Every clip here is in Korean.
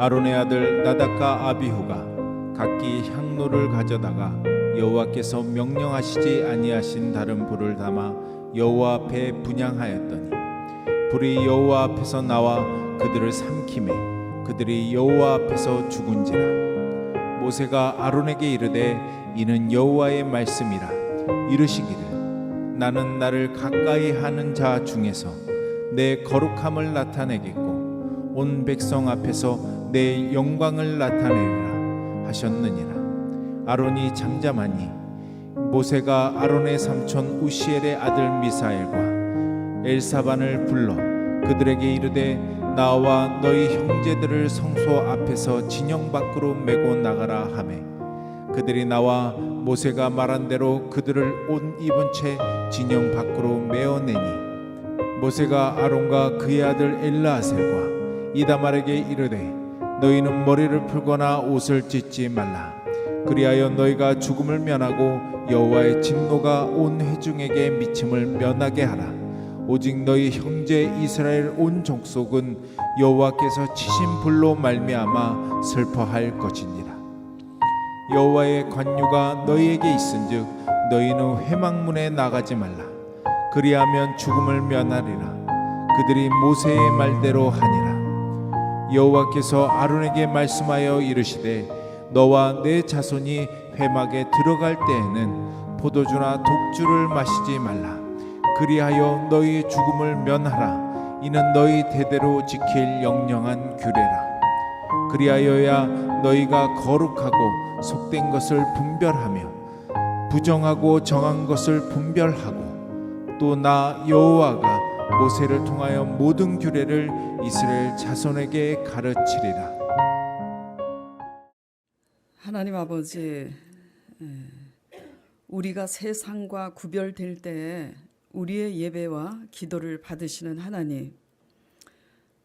아론의 아들 나답과 아비후가 각기 향로를 가져다가 여호와께서 명령하시지 아니하신 다른 불을 담아 여호와 앞에 분향하였더니 불이 여호와 앞에서 나와 그들을 삼키매 그들이 여호와 앞에서 죽은지라. 모세가 아론에게 이르되 이는 여호와의 말씀이라. 이르시기를 나는 나를 가까이 하는 자 중에서 내 거룩함을 나타내겠고 온 백성 앞에서 내 영광을 나타내리라 하셨느니라. 아론이 잠잠하니 모세가 아론의 삼촌 우시엘의 아들 미사엘과 엘사반을 불러 그들에게 이르되 나와 너희 형제들을 성소 앞에서 진영 밖으로 메고 나가라 하매 그들이 나와 모세가 말한 대로 그들을 옷 입은 채 진영 밖으로 메어내니 모세가 아론과 그의 아들 엘르아셀과 이다말에게 이르되 너희는 머리를 풀거나 옷을 찢지 말라. 그리하여 너희가 죽음을 면하고 여호와의 진노가 온 회중에게 미침을 면하게 하라. 오직 너희 형제 이스라엘 온 족속은 여호와께서 치신 불로 말미암아 슬퍼할 것이니라. 여호와의 관유가 너희에게 있은즉 너희는 회막문에 나가지 말라. 그리하면 죽음을 면하리라. 그들이 모세의 말대로 하니라. 여호와께서 아론에게 말씀하여 이르시되 너와 내 자손이 회막에 들어갈 때에는 포도주나 독주를 마시지 말라. 그리하여 너희 죽음을 면하라. 이는 너희 대대로 지킬 영영한 규례라. 그리하여야 너희가 거룩하고 속된 것을 분별하며 부정하고 정한 것을 분별하고 또 나 여호와가 모세를 통하여 모든 규례를 이스라엘 자손에게 가르치리라. 하나님 아버지, 우리가 세상과 구별될 때에 우리의 예배와 기도를 받으시는 하나님,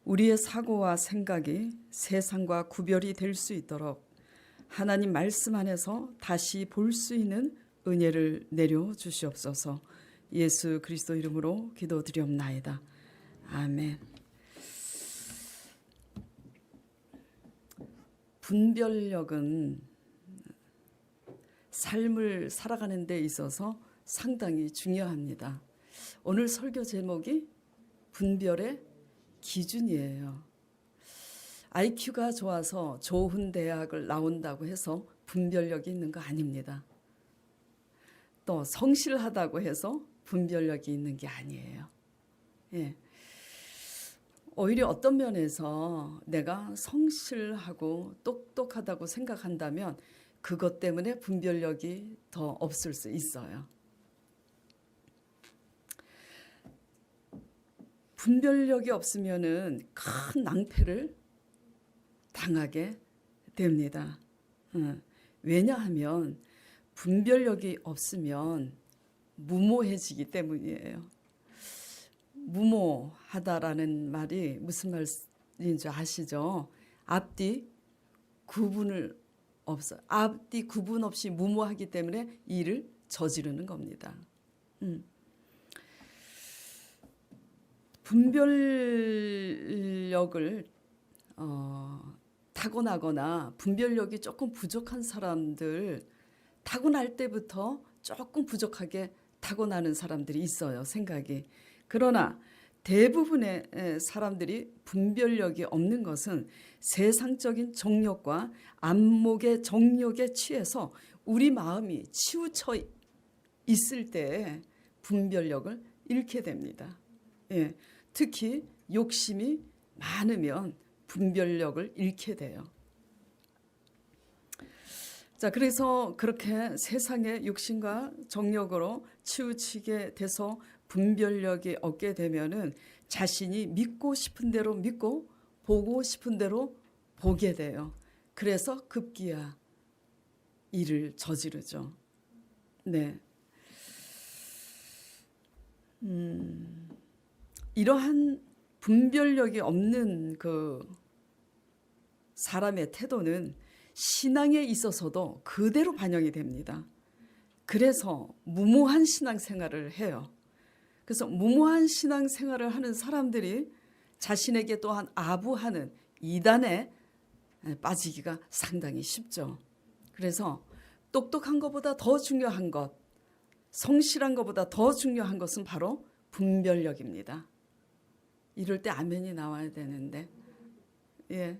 우리의 사고와 생각이 세상과 구별이 될 수 있도록 하나님 말씀 안에서 다시 볼 수 있는 은혜를 내려 주시옵소서. 예수 그리스도 이름으로 기도드리옵나이다. 아멘. 분별력은 삶을 살아가는 데 있어서 상당히 중요합니다. 오늘 설교 제목이 분별의 기준이에요. IQ가 좋아서 좋은 대학을 나온다고 해서 분별력이 있는 거 아닙니다. 또 성실하다고 해서 분별력이 있는 게 아니에요. 예. 오히려 어떤 면에서 내가 성실하고 똑똑하다고 생각한다면 그것 때문에 분별력이 더 없을 수 있어요. 분별력이 없으면은 큰 낭패를 당하게 됩니다. 왜냐하면 분별력이 없으면 무모해지기 때문이에요. 무모하다라는 말이 무슨 말인 줄 아시죠? 앞뒤 구분 없이 무모하기 때문에 일을 저지르는 겁니다. 분별력을 타고나거나 분별력이 조금 부족한 사람들, 타고날 때부터 조금 부족하게 타고나는 사람들이 있어요, 생각이. 그러나 대부분의 사람들이 분별력이 없는 것은 세상적인 정욕과 안목의 정욕에 취해서 우리 마음이 치우쳐 있을 때 분별력을 잃게 됩니다. 예, 특히 욕심이 많으면 분별력을 잃게 돼요. 자, 그래서 그렇게 세상의 욕심과 정욕으로 치우치게 돼서 분별력이 없게 되면은 자신이 믿고 싶은 대로 믿고 보고 싶은 대로 보게 돼요. 그래서 급기야 일을 저지르죠. 네. 이러한 분별력이 없는 그 사람의 태도는 신앙에 있어서도 그대로 반영이 됩니다. 그래서 무모한 신앙생활을 해요. 그래서 무모한 신앙생활을 하는 사람들이 자신에게 또한 아부하는 이단의 빠지기가 상당히 쉽죠. 그래서 똑똑한 것보다 더 중요한 것, 성실한 것보다 더 중요한 것은 바로 분별력입니다. 이럴 때 아멘이 나와야 되는데, 예,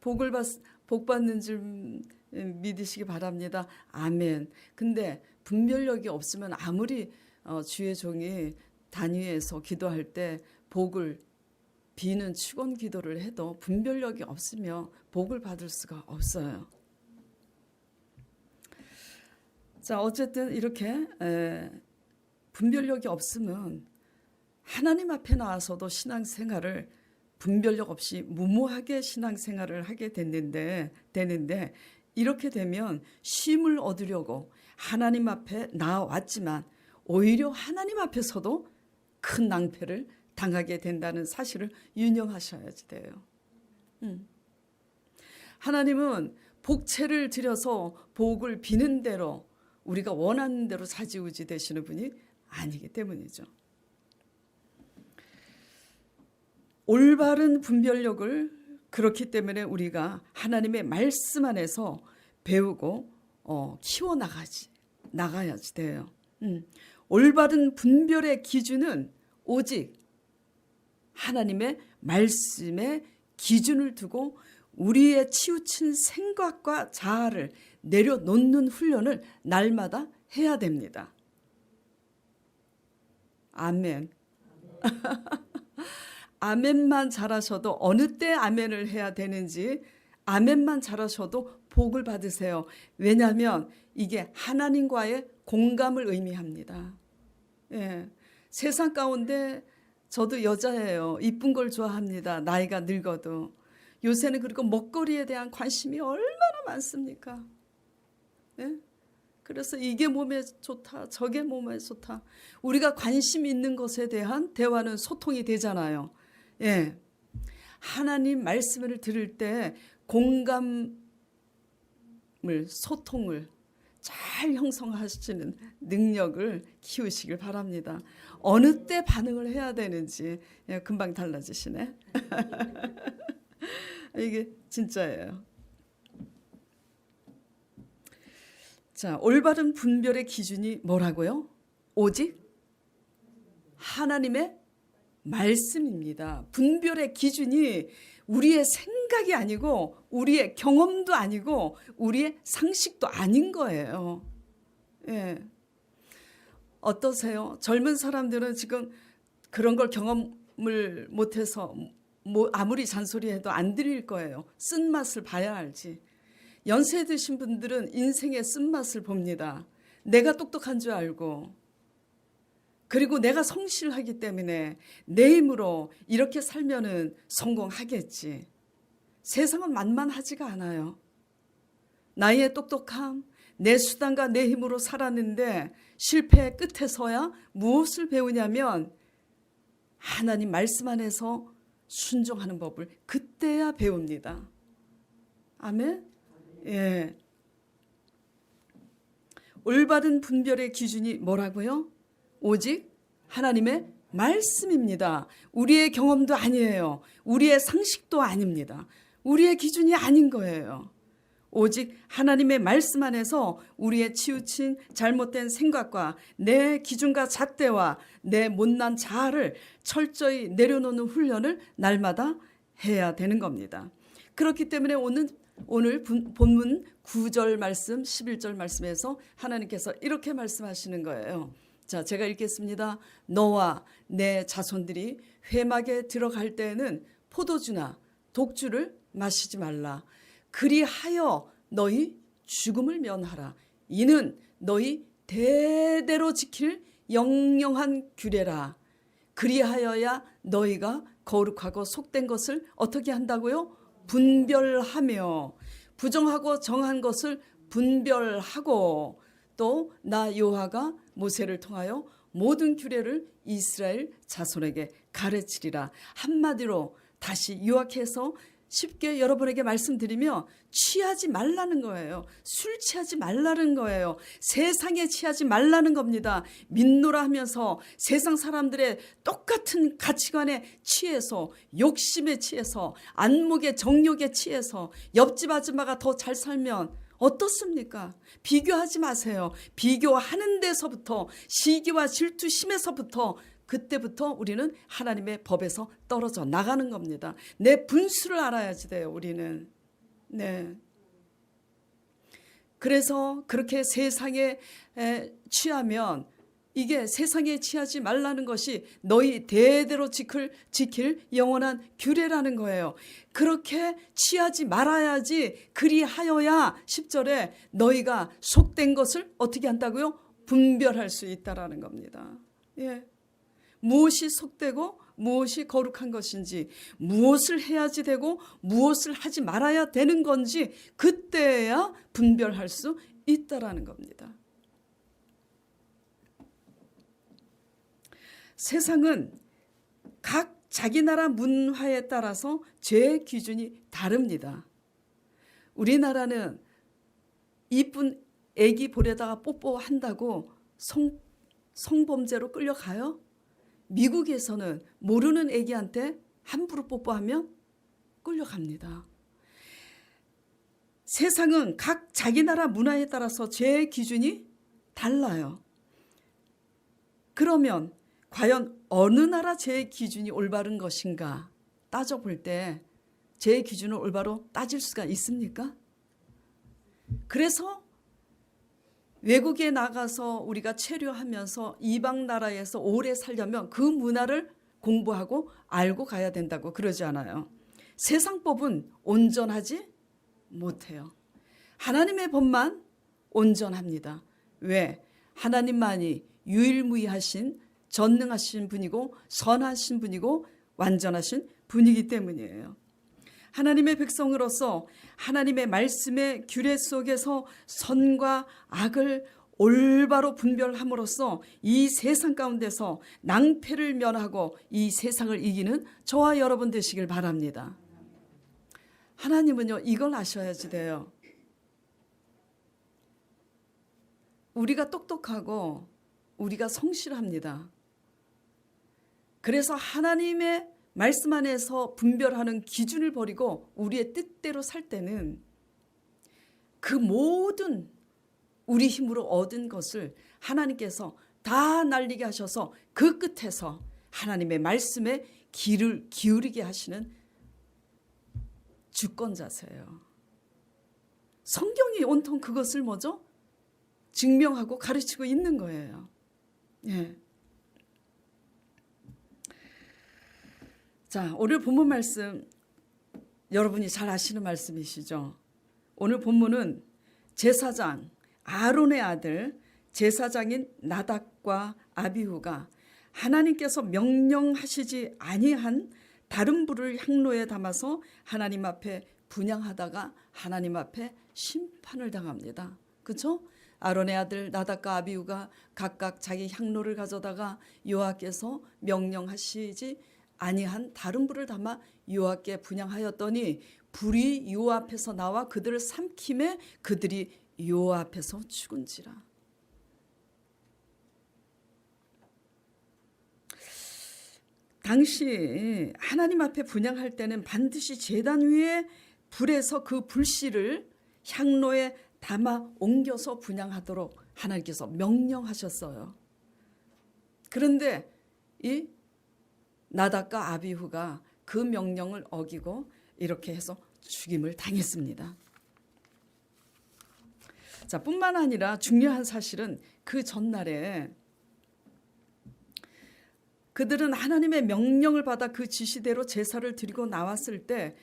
복 받는 줄 믿으시기 바랍니다. 아멘. 근데 분별력이 없으면 아무리 주의 종이 단위에서 기도할 때 복을 비는 축원 기도를 해도 분별력이 없으면 복을 받을 수가 없어요. 자, 어쨌든 이렇게 분별력이 없으면 하나님 앞에 나와서도 신앙생활을 분별력 없이 무모하게 신앙생활을 하게 되는데 이렇게 되면 쉼을 얻으려고 하나님 앞에 나왔지만 오히려 하나님 앞에서도 큰 낭패를 당하게 된다는 사실을 유념하셔야지 돼요. 하나님은 복채를 들여서 복을 비는 대로 우리가 원하는 대로 좌지우지 되시는 분이 아니기 때문이죠. 올바른 분별력을 그렇기 때문에 우리가 하나님의 말씀 안에서 배우고 키워나가야지 돼요. 올바른 분별의 기준은 오직 하나님의 말씀에 기준을 두고 우리의 치우친 생각과 자아를 내려놓는 훈련을 날마다 해야 됩니다. 아멘. 아멘만 잘하셔도 어느 때 아멘을 해야 되는지 아멘만 잘하셔도 복을 받으세요. 왜냐하면 이게 하나님과의 공감을 의미합니다. 예. 세상 가운데 저도 여자예요. 이쁜 걸 좋아합니다. 나이가 늙어도. 요새는 그리고 먹거리에 대한 관심이 얼마나 많습니까? 예? 그래서 이게 몸에 좋다, 저게 몸에 좋다. 우리가 관심 있는 것에 대한 대화는 소통이 되잖아요. 예. 하나님 말씀을 들을 때 공감을, 소통을 잘 형성하시는 능력을 키우시길 바랍니다. 어느 때 반응을 해야 되는지 금방 달라지시네. 이게 진짜예요. 자, 올바른 분별의 기준이 뭐라고요? 오직 하나님의 말씀입니다. 분별의 기준이 우리의 생각이 아니고 우리의 경험도 아니고 우리의 상식도 아닌 거예요. 예. 어떠세요? 젊은 사람들은 지금 그런 걸 경험을 못해서 아무리 잔소리해도 안 들릴 거예요. 쓴맛을 봐야 알지. 연세 드신 분들은 인생의 쓴맛을 봅니다. 내가 똑똑한 줄 알고 그리고 내가 성실하기 때문에 내 힘으로 이렇게 살면은 성공하겠지. 세상은 만만하지가 않아요. 나의 똑똑함, 내 수단과 내 힘으로 살았는데 실패의 끝에서야 무엇을 배우냐면 하나님 말씀 안에서 순종하는 법을 그때야 배웁니다. 아멘? 예. 올바른 분별의 기준이 뭐라고요? 오직 하나님의 말씀입니다. 우리의 경험도 아니에요. 우리의 상식도 아닙니다. 우리의 기준이 아닌 거예요. 오직 하나님의 말씀 안에서 우리의 치우친 잘못된 생각과 내 기준과 잣대와 내 못난 자아를 철저히 내려놓는 훈련을 날마다 해야 되는 겁니다. 그렇기 때문에 오늘 본문 9절 말씀, 11절 말씀에서 하나님께서 이렇게 말씀하시는 거예요. 자, 제가 읽겠습니다. 너와 내 자손들이 회막에 들어갈 때에는 포도주나 독주를 마시지 말라. 그리하여 너희 죽음을 면하라. 이는 너희 대대로 지킬 영영한 규례라. 그리하여야 너희가 거룩하고 속된 것을 어떻게 한다고요? 분별하며 부정하고 정한 것을 분별하고 또 나 여호와가 모세를 통하여 모든 규례를 이스라엘 자손에게 가르치리라. 한마디로 다시 요약해서 쉽게 여러분에게 말씀드리며 취하지 말라는 거예요. 술 취하지 말라는 거예요. 세상에 취하지 말라는 겁니다. 믿노라 하면서 세상 사람들의 똑같은 가치관에 취해서 욕심에 취해서 안목에 정욕에 취해서 옆집 아줌마가 더 잘 살면 어떻습니까? 비교하지 마세요. 비교하는 데서부터 시기와 질투심에서부터 그때부터 우리는 하나님의 법에서 떨어져 나가는 겁니다. 내 분수를 알아야지 돼요, 우리는. 네. 그래서 그렇게 세상에 취하면 이게 세상에 취하지 말라는 것이 너희 대대로 지킬 영원한 규례라는 거예요. 그렇게 취하지 말아야지 그리하여야 10절에 너희가 속된 것을 어떻게 한다고요? 분별할 수 있다라는 겁니다. 예. 무엇이 속되고 무엇이 거룩한 것인지, 무엇을 해야지 되고 무엇을 하지 말아야 되는 건지 그때야 분별할 수 있다라는 겁니다. 세상은 각 자기 나라 문화에 따라서 죄의 기준이 다릅니다. 우리나라는 이쁜 애기 볼에다가 뽀뽀한다고 성범죄로 끌려가요? 미국에서는 모르는 애기한테 함부로 뽀뽀하면 끌려갑니다. 세상은 각 자기 나라 문화에 따라서 죄의 기준이 달라요. 그러면 과연 어느 나라 죄의 기준이 올바른 것인가 따져볼 때 죄의 기준을 올바로 따질 수가 있습니까? 그래서 외국에 나가서 우리가 체류하면서 이방 나라에서 오래 살려면 그 문화를 공부하고 알고 가야 된다고 그러지 않아요. 세상 법은 온전하지 못해요. 하나님의 법만 온전합니다. 왜? 하나님만이 유일무이하신 전능하신 분이고 선하신 분이고 완전하신 분이기 때문이에요. 하나님의 백성으로서 하나님의 말씀의 규례 속에서 선과 악을 올바로 분별함으로써 이 세상 가운데서 낭패를 면하고 이 세상을 이기는 저와 여러분 되시길 바랍니다. 하나님은요, 이걸 아셔야지 돼요. 우리가 똑똑하고 우리가 성실합니다. 그래서 하나님의 말씀 안에서 분별하는 기준을 버리고 우리의 뜻대로 살 때는 그 모든 우리 힘으로 얻은 것을 하나님께서 다 날리게 하셔서 그 끝에서 하나님의 말씀에 귀를 기울이게 하시는 주권자세요. 성경이 온통 그것을 뭐죠? 증명하고 가르치고 있는 거예요. 예. 자, 오늘 본문 말씀 여러분이 잘 아시는 말씀이시죠? 오늘 본문은 제사장 아론의 아들 제사장인 나답과 아비후가 하나님께서 명령하시지 아니한 다른 불을 향로에 담아서 하나님 앞에 분향하다가 하나님 앞에 심판을 당합니다. 그렇죠? 아론의 아들 나답과 아비후가 각각 자기 향로를 가져다가 여호와께서 명령하시지 아니한 다른 불을 담아 여호와께 분향하였더니 불이 여호와 앞에서 나와 그들을 삼킴에 그들이 여호와 앞에서 죽은지라. 당시 하나님 앞에 분향할 때는 반드시 제단 위에 불에서 그 불씨를 향로에 담아 옮겨서 분향하도록 하나님께서 명령하셨어요. 그런데 이 나답과 아비후가 그 명령을 어기고 이렇게 해서 죽임을 당했습니다. 자, 뿐만 아니라 중요한 사실은 그 전날에 그들은 하나님의 명령을 받아 그 지시대로 제사를 드리고 나왔을 때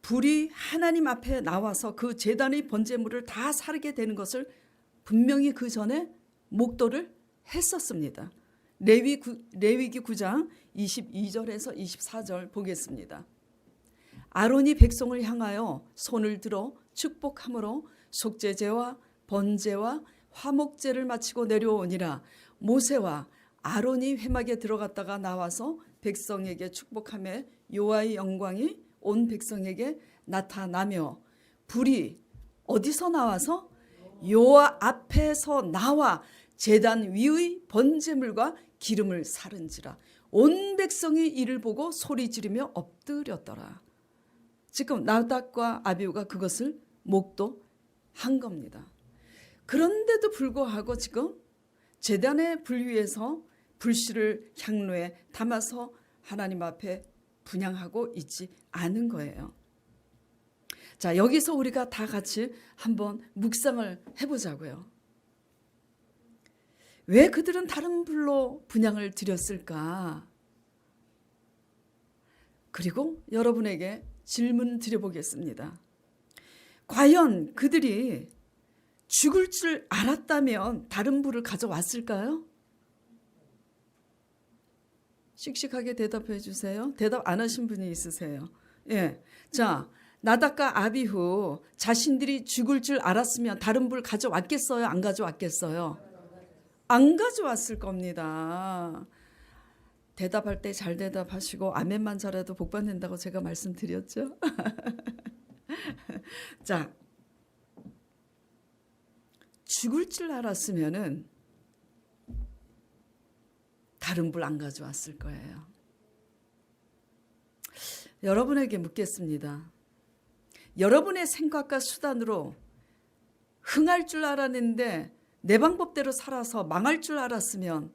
불이 하나님 앞에 나와서 그 제단의 번제물을 다 사르게 되는 것을 분명히 그 전에 목도를 했었습니다. 레위기 9장 22절에서 24절 보겠습니다. 아론이 백성을 향하여 손을 들어 축복함으로 속죄제와 번제와 화목제를 마치고 내려오니라. 모세와 아론이 회막에 들어갔다가 나와서 백성에게 축복하며 여호와의 영광이 온 백성에게 나타나며 불이 어디서 나와서 여호와 앞에서 나와 제단 위의 번제물과 기름을 사른지라. 온 백성이 이를 보고 소리 지르며 엎드렸더라. 지금 나답과 아비후가 그것을 목도한 겁니다. 그런데도 불구하고 지금 제단의 불 위에서 불씨를 향로에 담아서 하나님 앞에 분향하고 있지 않은 거예요. 자, 여기서 우리가 다 같이 한번 묵상을 해보자고요. 왜 그들은 다른 불로 분향을 드렸을까? 그리고 여러분에게 질문 드려보겠습니다. 과연 그들이 죽을 줄 알았다면 다른 불을 가져왔을까요? 씩씩하게 대답해 주세요. 대답 안 하신 분이 있으세요. 예. 자, 나답과 아비후 자신들이 죽을 줄 알았으면 다른 불 가져왔겠어요? 안 가져왔겠어요? 안 가져왔을 겁니다. 대답할 때 잘 대답하시고 아멘만 잘해도 복 받는다고 제가 말씀드렸죠. 자, 죽을 줄 알았으면은 다른 불 안 가져왔을 거예요. 여러분에게 묻겠습니다. 여러분의 생각과 수단으로 흥할 줄 알았는데 내 방법대로 살아서 망할 줄 알았으면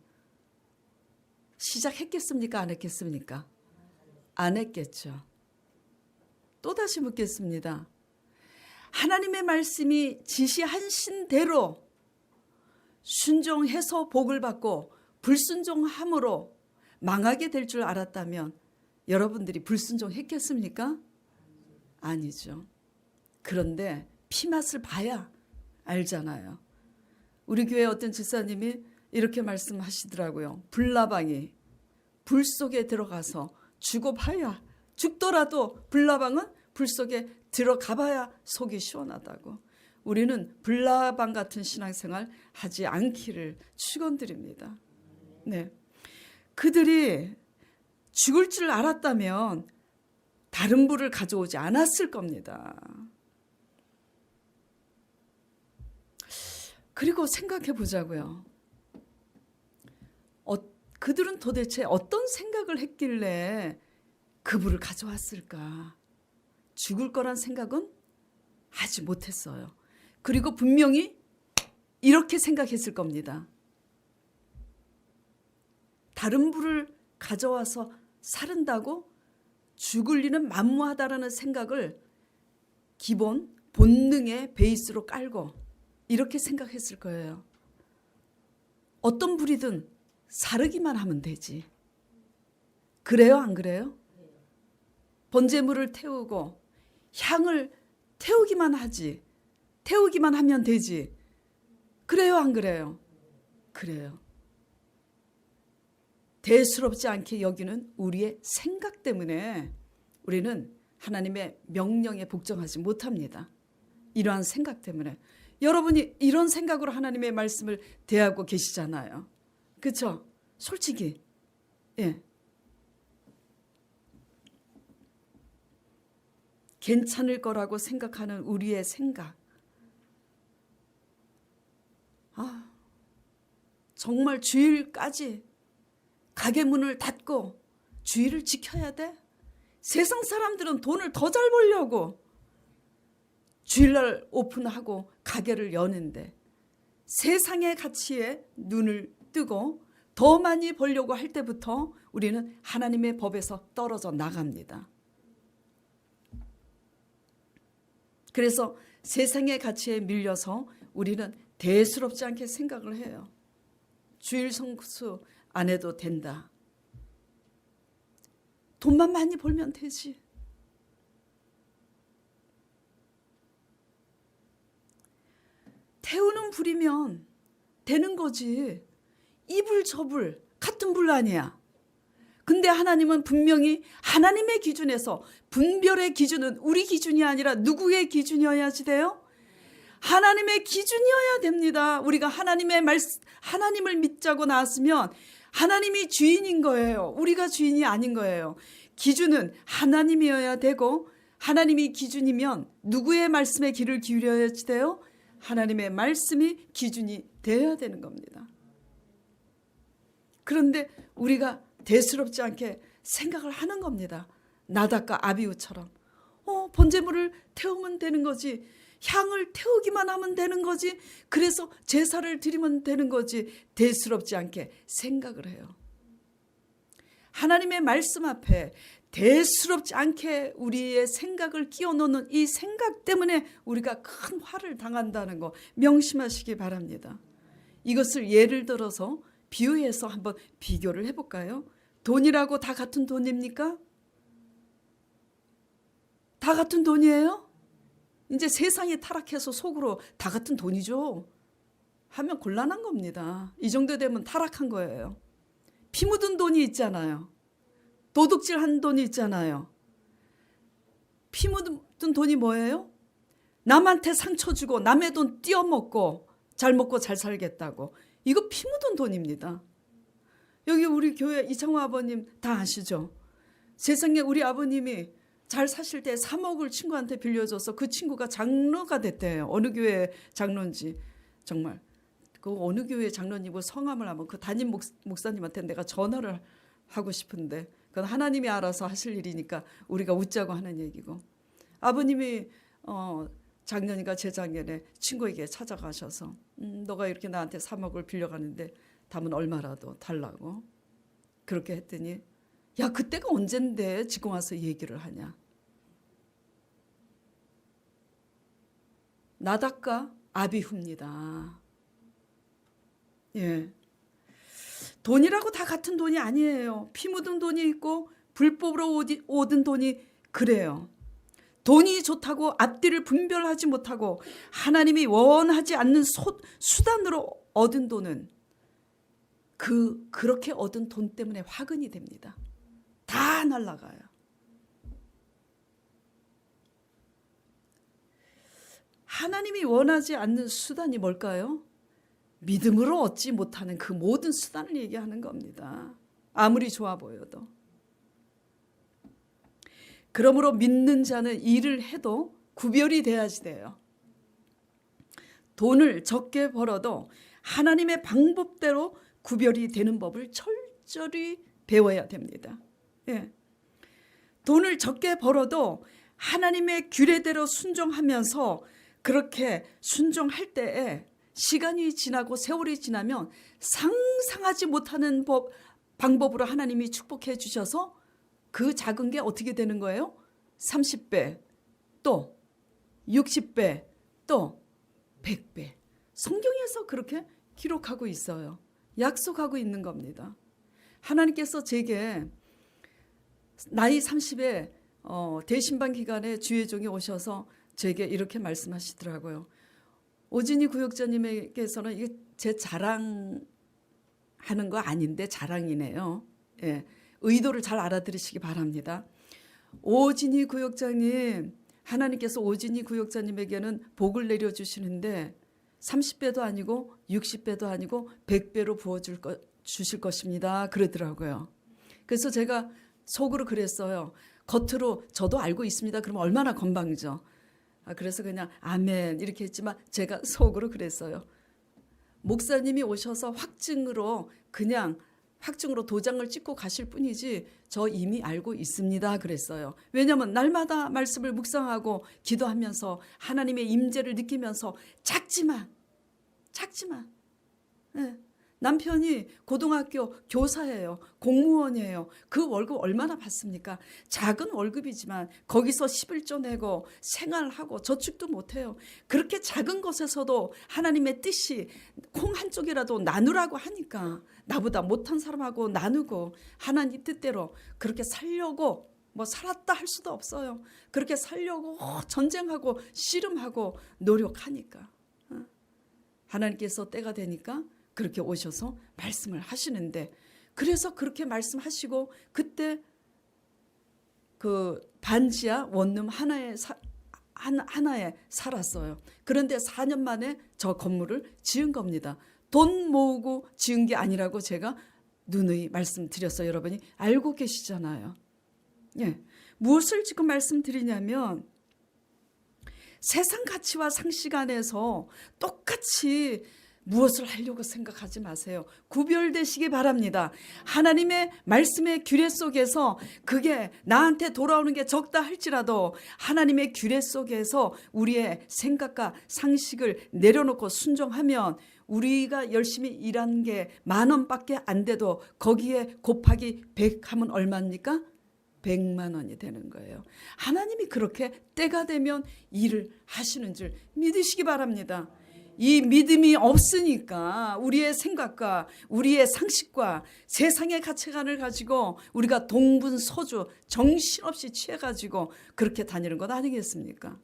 시작했겠습니까? 안 했겠습니까? 안 했겠죠. 또다시 묻겠습니다. 하나님의 말씀이 지시하신 대로 순종해서 복을 받고 불순종함으로 망하게 될 줄 알았다면 여러분들이 불순종했겠습니까? 아니죠. 그런데 피맛을 봐야 알잖아요. 우리 교회 어떤 집사님이 이렇게 말씀하시더라고요. 불나방이 불 속에 들어가서 죽어봐야, 죽더라도 불나방은 불 속에 들어가봐야 속이 시원하다고. 우리는 불나방 같은 신앙생활 하지 않기를 축원드립니다. 네, 그들이 죽을 줄 알았다면 다른 불을 가져오지 않았을 겁니다. 그리고 생각해 보자고요. 그들은 도대체 어떤 생각을 했길래 그 불을 가져왔을까? 죽을 거란 생각은 하지 못했어요. 그리고 분명히 이렇게 생각했을 겁니다. 다른 불을 가져와서 사른다고 죽을 일은 만무하다라는 생각을 기본 본능의 베이스로 깔고 이렇게 생각했을 거예요. 어떤 불이든 사르기만 하면 되지. 그래요, 안 그래요? 번제물을 태우고 향을 태우기만 하지. 태우기만 하면 되지. 그래요, 안 그래요? 그래요. 대수롭지 않게 여기는 우리의 생각 때문에 우리는 하나님의 명령에 복종하지 못합니다. 이러한 생각 때문에. 여러분이 이런 생각으로 하나님의 말씀을 대하고 계시잖아요. 그렇죠? 솔직히. 예. 괜찮을 거라고 생각하는 우리의 생각. 정말 주일까지 가게 문을 닫고 주일을 지켜야 돼? 세상 사람들은 돈을 더 잘 벌려고 주일날 오픈하고 가게를 여는데 세상의 가치에 눈을 뜨고 더 많이 벌려고 할 때부터 우리는 하나님의 법에서 떨어져 나갑니다. 그래서 세상의 가치에 밀려서 우리는 대수롭지 않게 생각을 해요. 주일 성수 안 해도 된다. 돈만 많이 벌면 되지. 태우는 불이면 되는 거지. 이 불 저 불 같은 불 아니야. 근데 하나님은 분명히 하나님의 기준에서, 분별의 기준은 우리 기준이 아니라 누구의 기준이어야지 돼요? 하나님의 기준이어야 됩니다. 우리가 하나님을 믿자고 나왔으면 하나님이 주인인 거예요. 우리가 주인이 아닌 거예요. 기준은 하나님이어야 되고, 하나님이 기준이면 누구의 말씀에 귀를 기울여야 돼요? 하나님의 말씀이 기준이 되어야 되는 겁니다. 그런데 우리가 대수롭지 않게 생각을 하는 겁니다. 나답과 아비후처럼 번제물을 태우면 되는 거지, 향을 태우기만 하면 되는 거지, 그래서 제사를 드리면 되는 거지, 대수롭지 않게 생각을 해요. 하나님의 말씀 앞에 대수롭지 않게 우리의 생각을 끼워 넣는 이 생각 때문에 우리가 큰 화를 당한다는 거 명심하시기 바랍니다. 이것을 예를 들어서 비유해서 한번 비교를 해볼까요? 돈이라고 다 같은 돈입니까? 다 같은 돈이에요? 이제 세상이 타락해서 속으로 다 같은 돈이죠 하면 곤란한 겁니다. 이 정도 되면 타락한 거예요. 피 묻은 돈이 있잖아요. 도둑질한 돈이 있잖아요. 피 묻은 돈이 뭐예요? 남한테 상처 주고 남의 돈 띄어먹고 잘 먹고 잘 살겠다고. 이거 피 묻은 돈입니다. 여기 우리 교회 이창호 아버님 다 아시죠? 세상에 우리 아버님이 잘 사실 때 3억을 친구한테 빌려줘서 그 친구가 장로가 됐대요. 어느 교회 장로인지. 정말 그 어느 교회 장로님고 성함을 하면 그 담임 목사님한테 내가 전화를 하고 싶은데, 그건 하나님이 알아서 하실 일이니까 우리가 웃자고 하는 얘기고. 아버님이 작년인가 재작년에 친구에게 찾아가셔서 너가 이렇게 나한테 3억을 빌려가는데 담은 얼마라도 달라고. 그렇게 했더니 야, 그때가 언젠데 지금 와서 얘기를 하냐. 나답과 아비후입니다. 예. 돈이라고 다 같은 돈이 아니에요. 피 묻은 돈이 있고 불법으로 얻은 돈이 그래요. 돈이 좋다고 앞뒤를 분별하지 못하고 하나님이 원하지 않는 수단으로 얻은 돈은 그렇게 얻은 돈 때문에 화근이 됩니다. 다 날아가요. 하나님이 원하지 않는 수단이 뭘까요? 믿음으로 얻지 못하는 그 모든 수단을 얘기하는 겁니다. 아무리 좋아 보여도. 그러므로 믿는 자는 일을 해도 구별이 돼야지 돼요. 돈을 적게 벌어도 하나님의 방법대로 구별이 되는 법을 철저히 배워야 됩니다. 예. 돈을 적게 벌어도 하나님의 규례대로 순종하면서 그렇게 순종할 때에 시간이 지나고 세월이 지나면 상상하지 못하는 방법으로 하나님이 축복해 주셔서 그 작은 게 어떻게 되는 거예요? 30배, 또 60배, 또 100배. 성경에서 그렇게 기록하고 있어요. 약속하고 있는 겁니다. 하나님께서 제게 나이 30에 대신반 기간에 주의 종이 오셔서 제게 이렇게 말씀하시더라고요. 오진희 구역자님께서는 이게 제 자랑하는 거 아닌데 자랑이네요. 예, 의도를 잘 알아들으시기 바랍니다. 오진희 구역자님, 하나님께서 오진희 구역자님에게는 복을 내려주시는데 30배도 아니고 60배도 아니고 100배로 주실 것입니다. 그러더라고요. 그래서 제가 속으로 그랬어요. 겉으로 저도 알고 있습니다. 그러면 얼마나 건방져. 그래서 그냥 아멘 이렇게 했지만 제가 속으로 그랬어요. 목사님이 오셔서 확증으로 도장을 찍고 가실 뿐이지 저 이미 알고 있습니다. 그랬어요. 왜냐하면 날마다 말씀을 묵상하고 기도하면서 하나님의 임재를 느끼면서 작지만 네. 남편이 고등학교 교사예요. 공무원이에요. 그 월급 얼마나 받습니까? 작은 월급이지만 거기서 11조 내고 생활하고 저축도 못해요. 그렇게 작은 것에서도 하나님의 뜻이 콩 한 쪽이라도 나누라고 하니까 나보다 못한 사람하고 나누고 하나님 뜻대로 그렇게 살려고 살았다 할 수도 없어요. 그렇게 살려고 전쟁하고 씨름하고 노력하니까 하나님께서 때가 되니까 그렇게 오셔서 말씀을 하시는데, 그래서 그렇게 말씀하시고 그때 그 반지하 원룸 하나에 살았어요. 그런데 4년 만에 저 건물을 지은 겁니다. 돈 모으고 지은 게 아니라고 제가 누누이 말씀드렸어요. 여러분이 알고 계시잖아요. 예. 무엇을 지금 말씀드리냐면 세상 가치와 상식 안에서 똑같이 무엇을 하려고 생각하지 마세요. 구별되시기 바랍니다. 하나님의 말씀의 규례 속에서 그게 나한테 돌아오는 게 적다 할지라도 하나님의 규례 속에서 우리의 생각과 상식을 내려놓고 순종하면 우리가 열심히 일한 게 10,000원밖에 안 돼도 거기에 곱하기 100 하면 얼마입니까? 100만 원이 되는 거예요. 하나님이 그렇게 때가 되면 일을 하시는 줄 믿으시기 바랍니다. 이 믿음이 없으니까 우리의 생각과 우리의 상식과 세상의 가치관을 가지고 우리가 동분서주 정신없이 취해가지고 그렇게 다니는 것 아니겠습니까?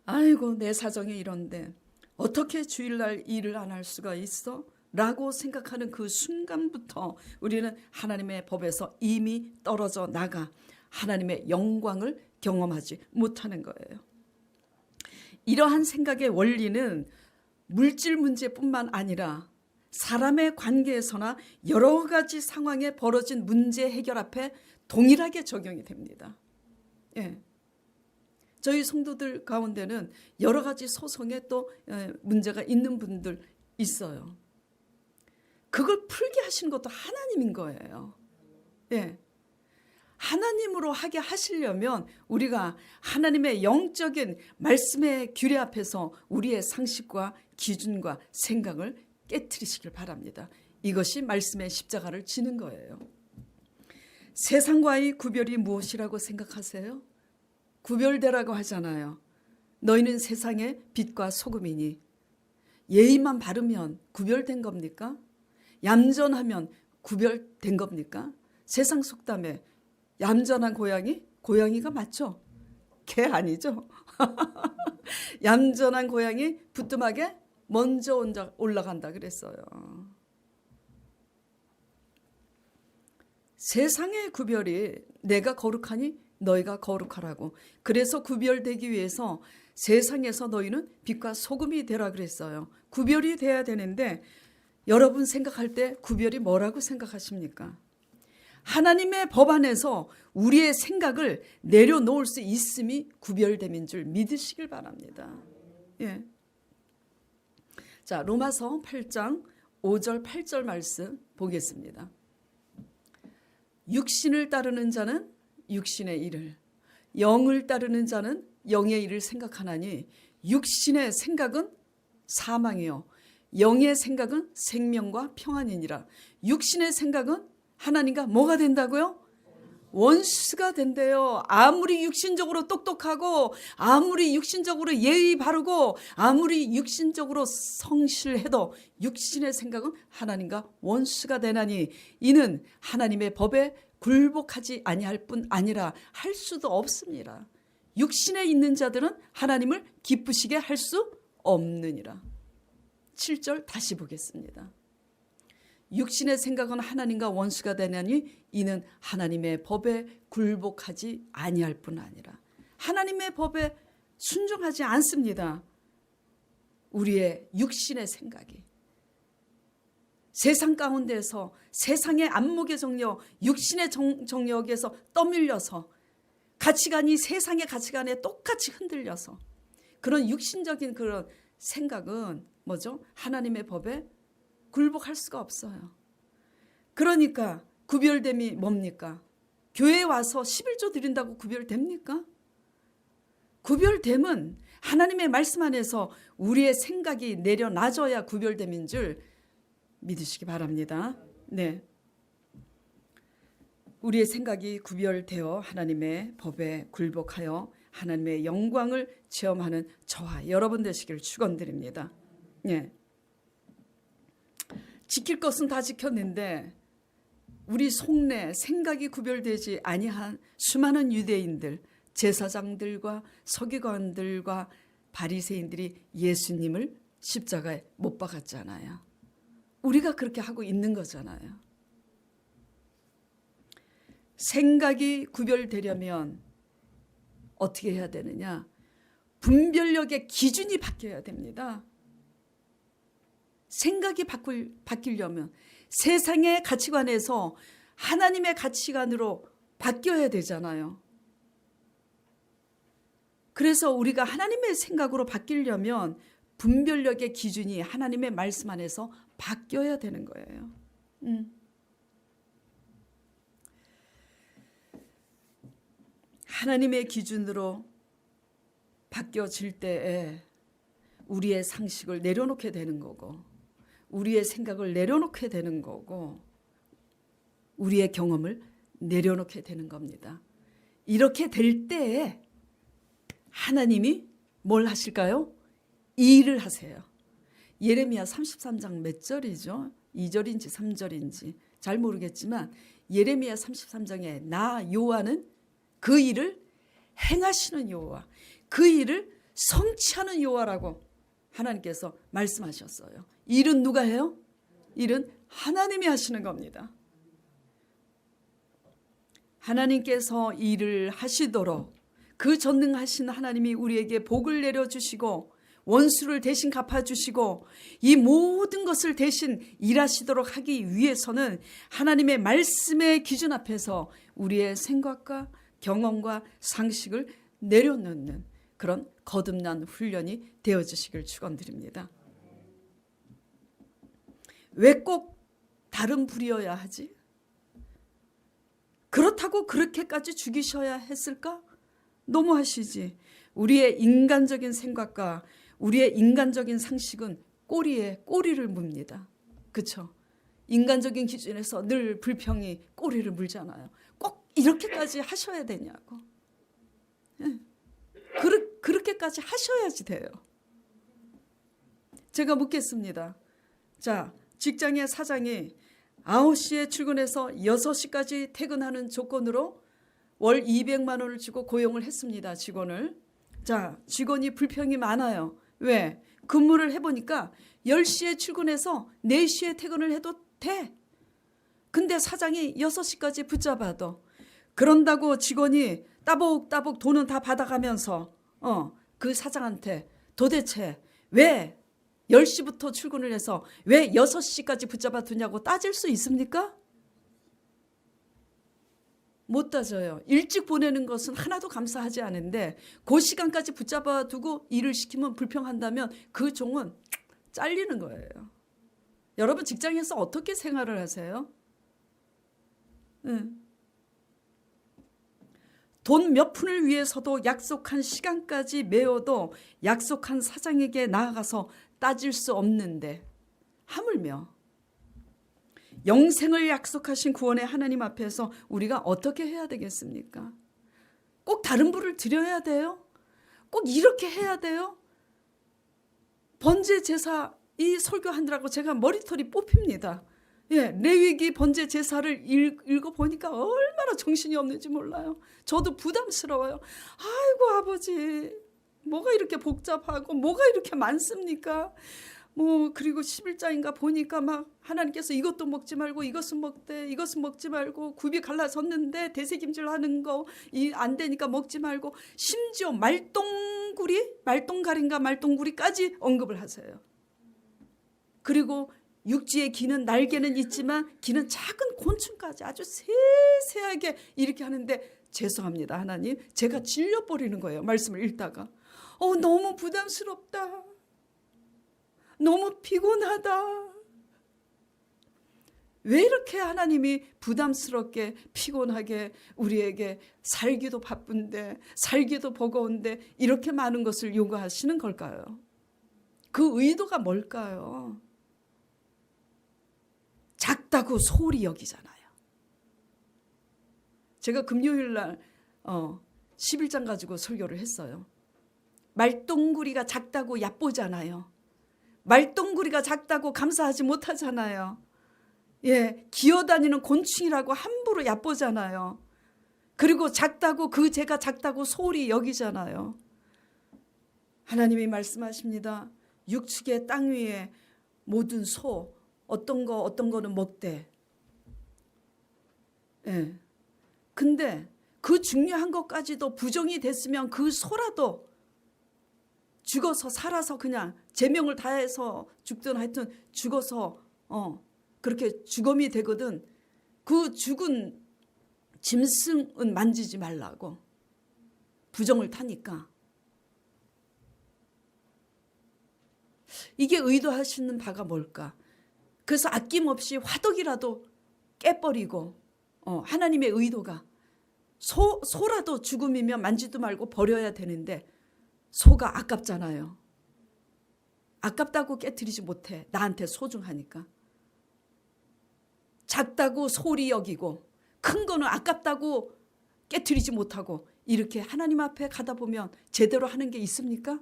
아이고 내 사정이 이런데 어떻게 주일날 일을 안 할 수가 있어? 라고 생각하는 그 순간부터 우리는 하나님의 법에서 이미 떨어져 나가 하나님의 영광을 경험하지 못하는 거예요. 이러한 생각의 원리는 물질 문제뿐만 아니라 사람의 관계에서나 여러 가지 상황에 벌어진 문제 해결 앞에 동일하게 적용이 됩니다. 예. 저희 성도들 가운데는 여러 가지 소송에 또 문제가 있는 분들 있어요. 그걸 풀게 하시는 것도 하나님인 거예요. 예. 하나님으로 하게 하시려면 우리가 하나님의 영적인 말씀의 규례 앞에서 우리의 상식과 기준과 생각을 깨트리시길 바랍니다. 이것이 말씀의 십자가를 지는 거예요. 세상과의 구별이 무엇이라고 생각하세요? 구별되라고 하잖아요. 너희는 세상의 빛과 소금이니. 예의만 바르면 구별된 겁니까? 얌전하면 구별된 겁니까? 세상 속담에 얌전한 고양이? 고양이가 맞죠? 개 아니죠? 얌전한 고양이 부뚜막에 먼저 올라간다 그랬어요. 세상의 구별이 내가 거룩하니 너희가 거룩하라고. 그래서 구별되기 위해서 세상에서 너희는 빛과 소금이 되라 그랬어요. 구별이 돼야 되는데 여러분 생각할 때 구별이 뭐라고 생각하십니까? 하나님의 법 안에서 우리의 생각을 내려놓을 수 있음이 구별됨인 줄 믿으시길 바랍니다. 예. 자, 로마서 8장 5절 8절 말씀 보겠습니다. 육신을 따르는 자는 육신의 일을, 영을 따르는 자는 영의 일을 생각하나니 육신의 생각은 사망이요 영의 생각은 생명과 평안이니라. 육신의 생각은 하나님과 뭐가 된다고요? 원수가 된대요. 아무리 육신적으로 똑똑하고 아무리 육신적으로 예의 바르고 아무리 육신적으로 성실해도 육신의 생각은 하나님과 원수가 되나니 이는 하나님의 법에 굴복하지 아니할 뿐 아니라 할 수도 없습니다. 육신에 있는 자들은 하나님을 기쁘시게 할 수 없느니라. 7절 다시 보겠습니다. 육신의 생각은 하나님과 원수가 되나니 이는 하나님의 법에 굴복하지 아니할 뿐 아니라 하나님의 법에 순종하지 않습니다. 우리의 육신의 생각이 세상 가운데서 세상의 안목의 정력, 육신의 정력에서 떠밀려서 가치관이 세상의 가치관에 똑같이 흔들려서 그런 육신적인 그런 생각은 뭐죠? 하나님의 법에 굴복할 수가 없어요. 그러니까 구별됨이 뭡니까? 교회에 와서 11조 드린다고 구별됩니까? 구별됨은 하나님의 말씀 안에서 우리의 생각이 내려놔져야 구별됨인 줄 믿으시기 바랍니다. 네. 우리의 생각이 구별되어 하나님의 법에 굴복하여 하나님의 영광을 체험하는 저와 여러분 되시길 축원드립니다. 네. 지킬 것은 다 지켰는데 우리 속내 생각이 구별되지 아니한 수많은 유대인들, 제사장들과 서기관들과 바리새인들이 예수님을 십자가에 못 박았잖아요. 우리가 그렇게 하고 있는 거잖아요. 생각이 구별되려면 어떻게 해야 되느냐? 분별력의 기준이 바뀌어야 됩니다. 생각이 바뀌려면 세상의 가치관에서 하나님의 가치관으로 바뀌어야 되잖아요. 그래서 우리가 하나님의 생각으로 바뀌려면 분별력의 기준이 하나님의 말씀 안에서 바뀌어야 되는 거예요. 하나님의 기준으로 바뀌어질 때에 우리의 상식을 내려놓게 되는 거고, 우리의 생각을 내려놓게 되는 거고, 우리의 경험을 내려놓게 되는 겁니다. 이렇게 될 때에 하나님이 뭘 하실까요? 일을 하세요. 예레미야 33장 몇 절이죠? 2절인지 3절인지 잘 모르겠지만 예레미야 33장에 나 여호와는 그 일을 행하시는 여호와, 그 일을 성취하는 여호와라고 하나님께서 말씀하셨어요. 일은 누가 해요? 일은 하나님이 하시는 겁니다. 하나님께서 일을 하시도록 그 전능하신 하나님이 우리에게 복을 내려주시고 원수를 대신 갚아주시고 이 모든 것을 대신 일하시도록 하기 위해서는 하나님의 말씀의 기준 앞에서 우리의 생각과 경험과 상식을 내려놓는 그런 거듭난 훈련이 되어주시길 축원드립니다. 왜 꼭 다른 불이어야 하지? 그렇다고 그렇게까지 죽이셔야 했을까? 너무하시지. 우리의 인간적인 생각과 우리의 인간적인 상식은 꼬리에 꼬리를 뭅니다. 그렇죠? 인간적인 기준에서 늘 불평이 꼬리를 물잖아요. 꼭 이렇게까지 하셔야 되냐고. 그렇게까지 하셔야지 돼요. 제가 묻겠습니다. 자, 직장의 사장이 9시에 출근해서 6시까지 퇴근하는 조건으로 월 200만 원을 주고 고용을 했습니다. 직원을. 자, 직원이 불평이 많아요. 왜? 근무를 해보니까 10시에 출근해서 4시에 퇴근을 해도 돼. 근데 사장이 6시까지 붙잡아도 그런다고 직원이 따복따복 돈은 다 받아가면서 그 사장한테 도대체 왜 10시부터 출근을 해서 왜 6시까지 붙잡아 두냐고 따질 수 있습니까? 못 따져요. 일찍 보내는 것은 하나도 감사하지 않은데 그 시간까지 붙잡아 두고 일을 시키면 불평한다면 그 종은 잘리는 거예요. 여러분 직장에서 어떻게 생활을 하세요? 돈 몇 푼을 위해서도 약속한 시간까지 메워도 약속한 사장에게 나아가서 따질 수 없는데 하물며 영생을 약속하신 구원의 하나님 앞에서 우리가 어떻게 해야 되겠습니까? 꼭 다른 부를 드려야 돼요? 꼭 이렇게 해야 돼요? 번제 제사 이 설교하느라고 제가 머리털이 뽑힙니다. 예, 레위기 번제 제사를 읽어보니까 얼마나 정신이 없는지 몰라요. 저도 부담스러워요. 아이고 아버지 뭐가 이렇게 복잡하고 뭐가 이렇게 많습니까? 그리고 11장인가 보니까 막 하나님께서 이것도 먹지 말고 이것은 먹되 이것은 먹지 말고 굽이 갈라졌는데 대세김질 하는 거 안 되니까 먹지 말고 심지어 말똥가리인가 말똥구리까지 언급을 하세요. 그리고 육지에 기는 날개는 있지만 기는 작은 곤충까지 아주 세세하게 이렇게 하는데 죄송합니다 하나님 제가 질려버리는 거예요. 말씀을 읽다가 너무 부담스럽다. 너무 피곤하다. 왜 이렇게 하나님이 부담스럽게 피곤하게 우리에게 살기도 바쁜데 살기도 버거운데 이렇게 많은 것을 요구하시는 걸까요? 그 의도가 뭘까요? 작다고 소홀히 여기잖아요. 제가 금요일 날 11장 가지고 설교를 했어요. 말똥구리가 작다고 얕보잖아요. 말똥구리가 작다고 감사하지 못하잖아요. 예, 기어다니는 곤충이라고 함부로 얕보잖아요. 그리고 작다고 제가 작다고 소홀히 여기잖아요. 하나님이 말씀하십니다. 육축의 땅 위에 모든 소 어떤 거는 먹되. 예. 근데 그 중요한 것까지도 부정이 됐으면 그 소라도 죽어서 살아서 그냥 제명을 다해서 죽든 하여튼 죽어서 그렇게 죽음이 되거든. 그 죽은 짐승은 만지지 말라고 부정을 타니까. 이게 의도하시는 바가 뭘까? 그래서 아낌없이 화덕이라도 깨버리고 하나님의 의도가 소라도 죽음이면 만지도 말고 버려야 되는데 소가 아깝잖아요. 아깝다고 깨트리지 못해. 나한테 소중하니까. 작다고 소리 여기고 큰 거는 아깝다고 깨트리지 못하고 이렇게 하나님 앞에 가다 보면 제대로 하는 게 있습니까?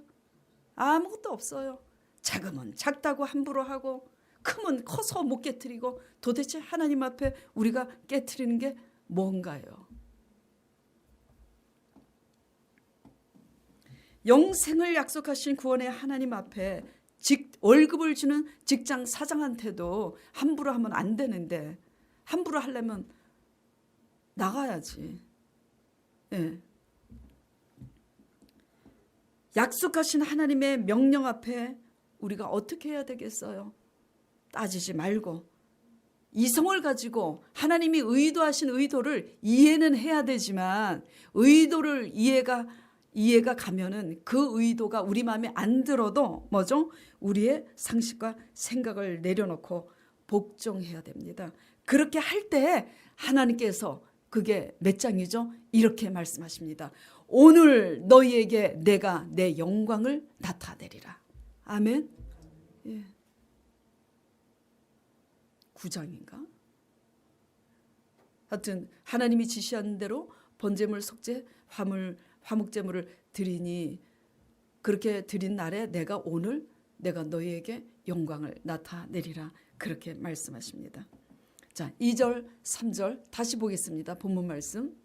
아무것도 없어요. 작으면 작다고 함부로 하고 크면 커서 못 깨트리고 도대체 하나님 앞에 우리가 깨트리는 게 뭔가요? 영생을 약속하신 구원의 하나님 앞에 월급을 주는 직장 사장한테도 함부로 하면 안 되는데 함부로 하려면 나가야지. 예. 약속하신 하나님의 명령 앞에 우리가 어떻게 해야 되겠어요? 따지지 말고 이성을 가지고 하나님이 의도하신 의도를 이해는 해야 되지만 의도를 이해가 가면은 그 의도가 우리 마음에 안 들어도 뭐죠? 우리의 상식과 생각을 내려놓고 복종해야 됩니다. 그렇게 할 때 하나님께서 그게 몇 장이죠? 이렇게 말씀하십니다. 오늘 너희에게 내가 내 영광을 나타내리라. 아멘. 예. 9장인가? 하여튼 하나님이 지시한 대로 번제물, 속죄, 화목제물을 드리니 그렇게 드린 날에 오늘 내가 너희에게 영광을 나타내리라. 그렇게 말씀하십니다. 자, 2절, 3절 다시 보겠습니다. 본문 말씀.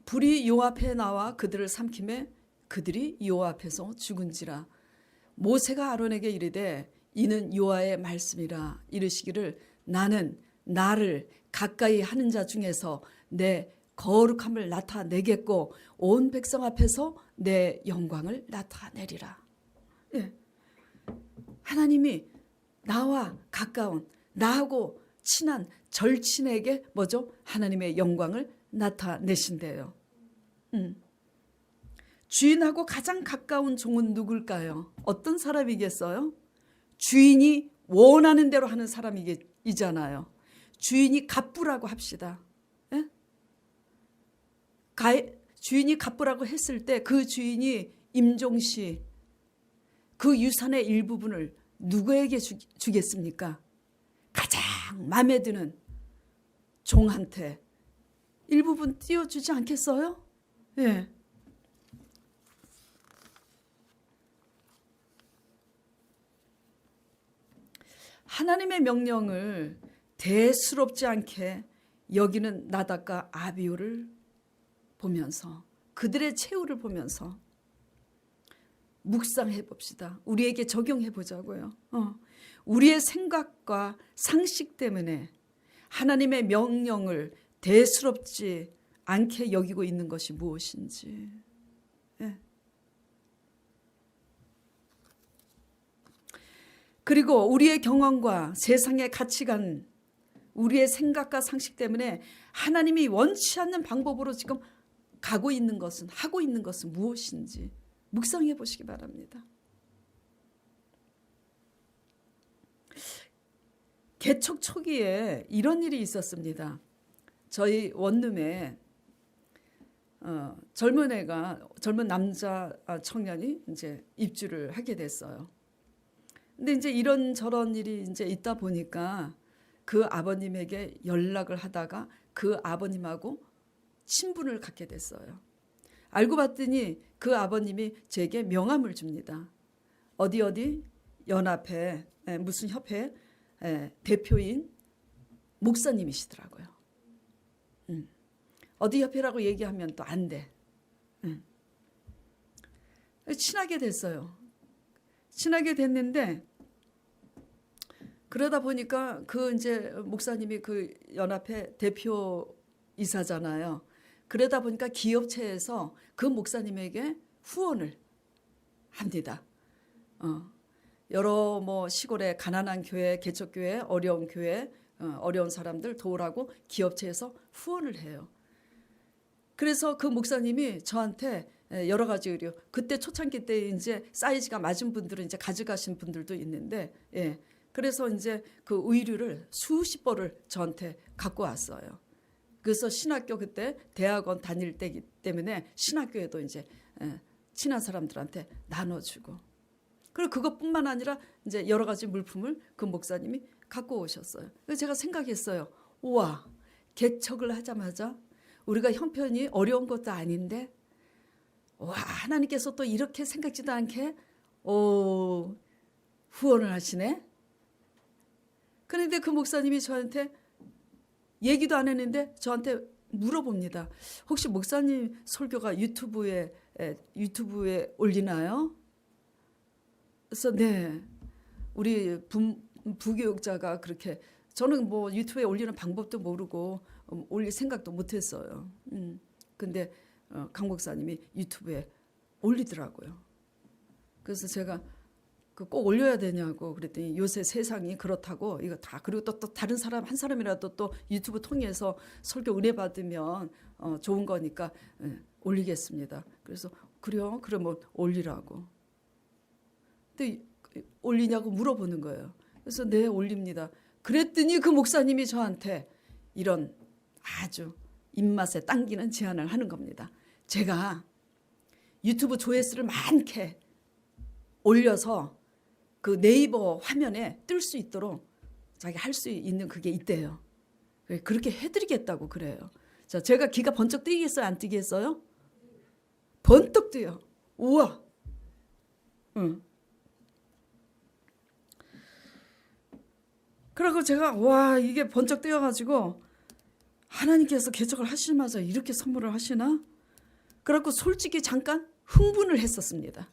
불이 요 앞에 나와 그들을 삼키매 그들이 요 앞에서 죽은지라. 모세가 아론에게 이르되 이는 여호와의 말씀이라 이르시기를 나는 나를 가까이 하는 자 중에서 내 거룩함을 나타내겠고 온 백성 앞에서 내 영광을 나타내리라. 예. 하나님이 나와 가까운 나하고 친한 절친에게 뭐죠? 하나님의 영광을 나타내신대요. 주인하고 가장 가까운 종은 누굴까요? 어떤 사람이겠어요? 주인이 원하는 대로 하는 사람이잖아요. 주인이 갑부라고 합시다. 예? 주인이 갑부라고 했을 때 그 주인이 임종시 그 유산의 일부분을 누구에게 주겠습니까? 가장 마음에 드는 종한테 일부분 띄워주지 않겠어요? 예. 하나님의 명령을 대수롭지 않게 여기는 나답과 아비후를 보면서 그들의 최후를 보면서 묵상해 봅시다. 우리에게 적용해 보자고요. 우리의 생각과 상식 때문에 하나님의 명령을 대수롭지 않게 여기고 있는 것이 무엇인지. 예. 그리고 우리의 경험과 세상의 가치관, 우리의 생각과 상식 때문에 하나님이 원치 않는 방법으로 지금 하고 있는 것은 무엇인지 묵상해 보시기 바랍니다. 개척 초기에 이런 일이 있었습니다. 저희 원룸에 젊은 남자 청년이 이제 입주를 하게 됐어요. 근데 이제 이런저런 일이 이제 있다 보니까 그 아버님에게 연락을 하다가 그 아버님하고 친분을 갖게 됐어요. 알고 봤더니 그 아버님이 제게 명함을 줍니다. 어디 연합회 무슨 협회 대표인 목사님이시더라고요. 어디 협회라고 얘기하면 또 안 돼. 친하게 됐어요. 친하게 됐는데 그러다 보니까 그 이제 목사님이 그 연합회 대표 이사잖아요. 그러다 보니까 기업체에서 그 목사님에게 후원을 합니다. 여러 시골의 가난한 교회, 개척교회, 어려운 교회, 어려운 사람들 도우라고 기업체에서 후원을 해요. 그래서 그 목사님이 저한테 여러 가지 의료, 그때 초창기 때 이제 사이즈가 맞은 분들은 이제 가져가신 분들도 있는데, 그래서 이제 그 의류를 수십 벌을 저한테 갖고 왔어요. 그래서 신학교 그때 대학원 다닐 때기 때문에 신학교에도 이제 친한 사람들한테 나눠주고, 그리고 그것뿐만 아니라 이제 여러 가지 물품을 그 목사님이 갖고 오셨어요. 그래서 제가 생각했어요. 우와, 개척을 하자마자 우리가 형편이 어려운 것도 아닌데, 와, 하나님께서 또 이렇게 생각지도 않게 후원을 하시네. 그런데 그 목사님이 저한테 얘기도 안 했는데 저한테 물어봅니다. 혹시 목사님 설교가 유튜브에 올리나요? 그래서 네, 우리 부교육자가 그렇게, 저는 유튜브에 올리는 방법도 모르고 올릴 생각도 못했어요. 근데 강 목사님이 유튜브에 올리더라고요. 그래서 제가 꼭 올려야 되냐고 그랬더니 요새 세상이 그렇다고, 이거 다, 그리고 또 다른 사람 한 사람이라도 또 유튜브 통해서 설교 은혜 받으면 좋은 거니까 올리겠습니다. 그래서 그래요? 그러면 올리라고. 근데 올리냐고 물어보는 거예요. 그래서 네, 올립니다. 그랬더니 그 목사님이 저한테 이런 아주 입맛에 당기는 제안을 하는 겁니다. 제가 유튜브 조회수를 많게 올려서 그 네이버 화면에 뜰 수 있도록 자기 할 수 있는 그게 있대요. 그렇게 해드리겠다고 그래요. 자, 제가 기가 번쩍 뛰겠어요? 안 뛰겠어요? 번쩍 뛰어요. 우와. 응. 그리고 제가 와, 이게 번쩍 뛰어가지고 하나님께서 개척을 하시면서 이렇게 선물을 하시나? 그래갖고 솔직히 잠깐 흥분을 했었습니다.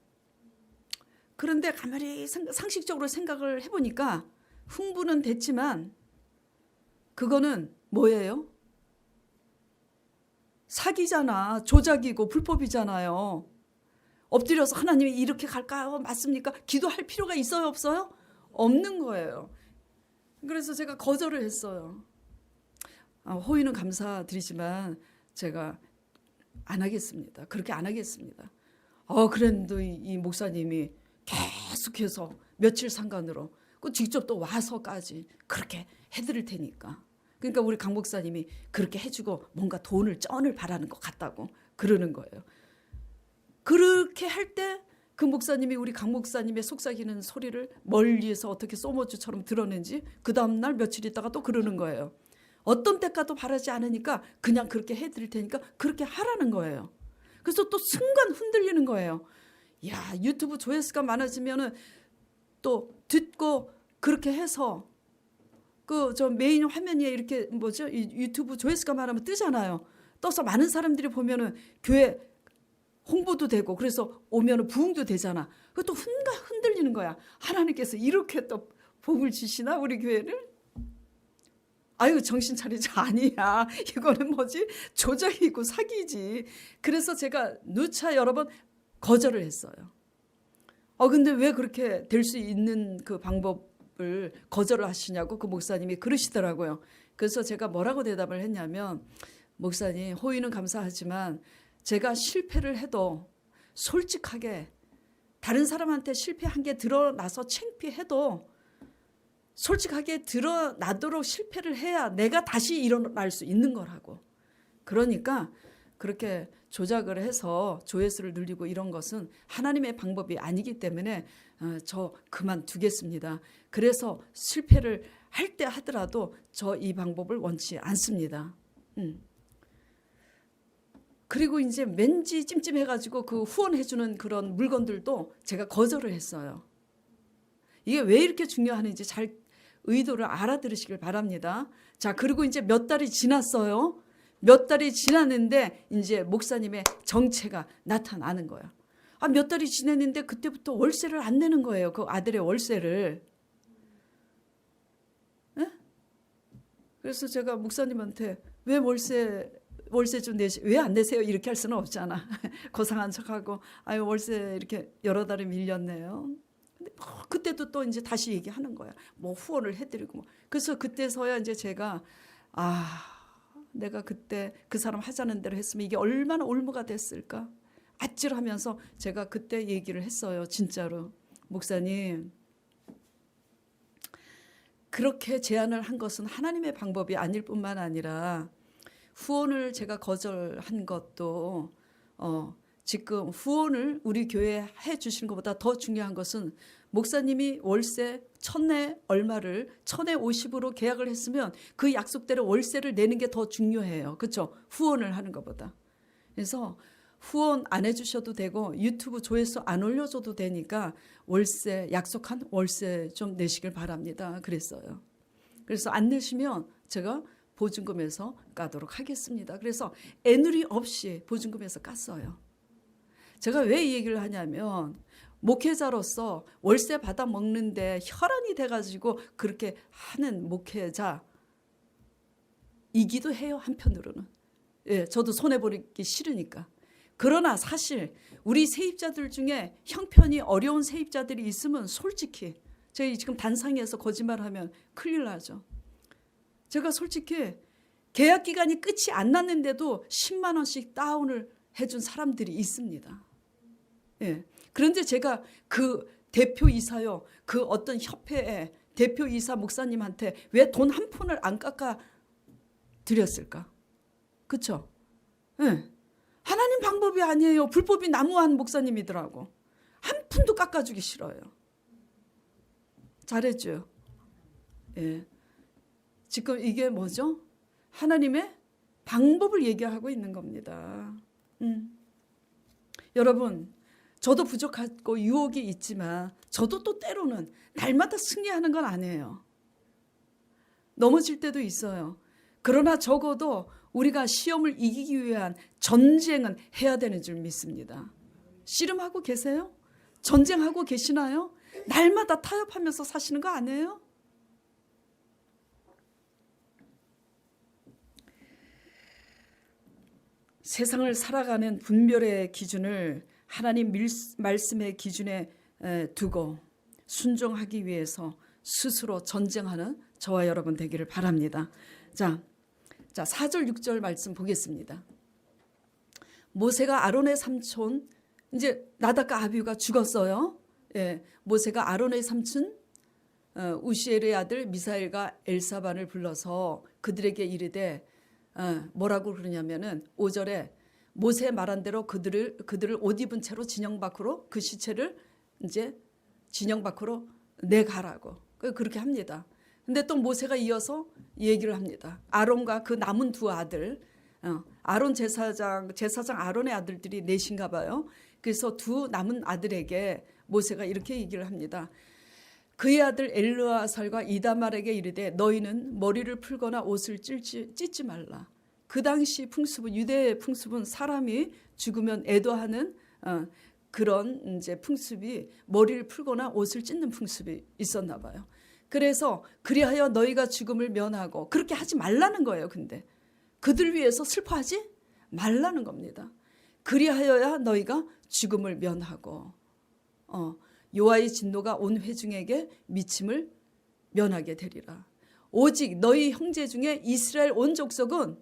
그런데 가만히 상식적으로 생각을 해보니까 흥분은 됐지만 그거는 뭐예요? 사기잖아. 조작이고 불법이잖아요. 엎드려서 하나님이 이렇게 갈까요? 맞습니까? 기도할 필요가 있어요? 없어요? 없는 거예요. 그래서 제가 거절을 했어요. 호의는 감사드리지만 제가 안 하겠습니다. 그렇게 안 하겠습니다. 그런데 이 목사님이 계속해서 며칠 상간으로 직접 또 와서까지 그렇게 해드릴 테니까. 그러니까 우리 강 목사님이 그렇게 해주고 뭔가 쩐을 바라는 것 같다고 그러는 거예요. 그렇게 할 때 그 목사님이 우리 강 목사님의 속삭이는 소리를 멀리에서 어떻게 소모주처럼 들었는지 그 다음날 며칠 있다가 또 그러는 거예요. 어떤 때가도 바라지 않으니까 그냥 그렇게 해드릴 테니까 그렇게 하라는 거예요. 그래서 또 순간 흔들리는 거예요. 야, 유튜브 조회수가 많아지면은 또 듣고 그렇게 해서 저 메인 화면 위에 이렇게 유튜브 조회수가 많으면 뜨잖아요. 떠서 많은 사람들이 보면은 교회 홍보도 되고 그래서 오면은 부흥도 되잖아. 그것도 흔들리는 거야. 하나님께서 이렇게 또 복을 주시나 우리 교회를? 아유, 정신 차리자. 아니야. 이거는 조작이고 사기지. 그래서 제가 누차 여러 번 거절을 했어요. 근데 왜 그렇게 될 수 있는 그 방법을 거절을 하시냐고 그 목사님이 그러시더라고요. 그래서 제가 뭐라고 대답을 했냐면, 목사님, 호의는 감사하지만 제가 실패를 해도 솔직하게 다른 사람한테 실패한 게 드러나서 창피해도 솔직하게 드러나도록 실패를 해야 내가 다시 일어날 수 있는 거라고. 그러니까 그렇게 조작을 해서 조회수를 늘리고 이런 것은 하나님의 방법이 아니기 때문에 저 그만두겠습니다. 그래서 실패를 할 때 하더라도 저 이 방법을 원치 않습니다. 그리고 이제 왠지 찜찜해가지고 그 후원해주는 그런 물건들도 제가 거절을 했어요. 이게 왜 이렇게 중요한지 잘 의도를 알아들으시길 바랍니다. 자, 그리고 이제 몇 달이 지났어요. 몇 달이 지났는데 이제 목사님의 정체가 나타나는 거야. 몇 달이 지났는데 그때부터 월세를 안 내는 거예요. 그 아들의 월세를. 네? 그래서 제가 목사님한테 왜 월세 월세 좀 왜 안 내세요? 이렇게 할 수는 없잖아. 고상한 척하고 아유 월세 이렇게 여러 달에 밀렸네요. 근데 그때도 또 이제 다시 얘기하는 거야. 뭐 후원을 해드리고 뭐. 그래서 그때서야 이제 제가 내가 그때 그 사람 하자는 대로 했으면 이게 얼마나 올무가 됐을까? 아찔하면서 제가 그때 얘기를 했어요. 진짜로. 목사님, 그렇게 제안을 한 것은 하나님의 방법이 아닐 뿐만 아니라 후원을 제가 거절한 것도 지금 후원을 우리 교회에 해 주시는 것보다 더 중요한 것은 목사님이 월세 1,000에 얼마를 1,000에 50으로 계약을 했으면 그 약속대로 월세를 내는 게 더 중요해요. 그렇죠? 후원을 하는 것보다. 그래서 후원 안 해주셔도 되고 유튜브 조회수 안 올려줘도 되니까 월세 약속한 월세 좀 내시길 바랍니다. 그랬어요. 그래서 안 내시면 제가 보증금에서 까도록 하겠습니다. 그래서 애누리 없이 보증금에서 깠어요. 제가 왜 이 얘기를 하냐면 목회자로서 월세 받아 먹는데 혈안이 돼가지고 그렇게 하는 목회자이기도 해요. 한편으로는. 예, 저도 손해보기 싫으니까. 그러나 사실 우리 세입자들 중에 형편이 어려운 세입자들이 있으면 솔직히 저희 지금 단상에서 거짓말하면 큰일 나죠. 제가 솔직히 계약 기간이 끝이 안 났는데도 10만 원씩 다운을 해준 사람들이 있습니다. 예. 그런데 제가 그 대표이사요, 그 어떤 협회의 대표이사 목사님한테 왜 돈 한 푼을 안 깎아 드렸을까? 그렇죠? 예. 하나님 방법이 아니에요. 불법이 난무한 목사님이더라고. 한 푼도 깎아주기 싫어요. 잘했죠? 예. 지금 이게 뭐죠? 하나님의 방법을 얘기하고 있는 겁니다. 여러분, 저도 부족하고 유혹이 있지만 저도 또 때로는 날마다 승리하는 건 아니에요. 넘어질 때도 있어요. 그러나 적어도 우리가 시험을 이기기 위한 전쟁은 해야 되는 줄 믿습니다. 씨름하고 계세요? 전쟁하고 계시나요? 날마다 타협하면서 사시는 거 아니에요? 세상을 살아가는 분별의 기준을 하나님 말씀의 기준에 두고 순종하기 위해서 스스로 전쟁하는 저와 여러분 되기를 바랍니다. 자 4절 6절 말씀 보겠습니다. 모세가 아론의 삼촌 이제 나답과 아비후가 죽었어요. 예, 모세가 아론의 삼촌 우시엘의 아들 미사엘과 엘사반을 불러서 그들에게 이르되 뭐라고 그러냐면은 5절에 모세 말한 대로 그들을 옷 입은 채로 진영 밖으로 그 시체를 이제 진영 밖으로 내가라고 그렇게 합니다. 근데 또 모세가 이어서 얘기를 합니다. 아론과 그 남은 두 아들, 아론 제사장 아론의 아들들이 넷인가 봐요. 그래서 두 남은 아들에게 모세가 이렇게 얘기를 합니다. 그의 아들 엘르아살과 이다말에게 이르되 너희는 머리를 풀거나 옷을 찢지 말라. 그 당시 풍습은 유대의 풍습은 사람이 죽으면 애도하는 그런 이제 풍습이 머리를 풀거나 옷을 찢는 풍습이 있었나 봐요. 그래서 그리하여 너희가 죽음을 면하고 그렇게 하지 말라는 거예요. 근데 그들 위해서 슬퍼하지 말라는 겁니다. 그리하여야 너희가 죽음을 면하고 여호와의 진노가 온 회중에게 미침을 면하게 되리라. 오직 너희 형제 중에 이스라엘 온 족속은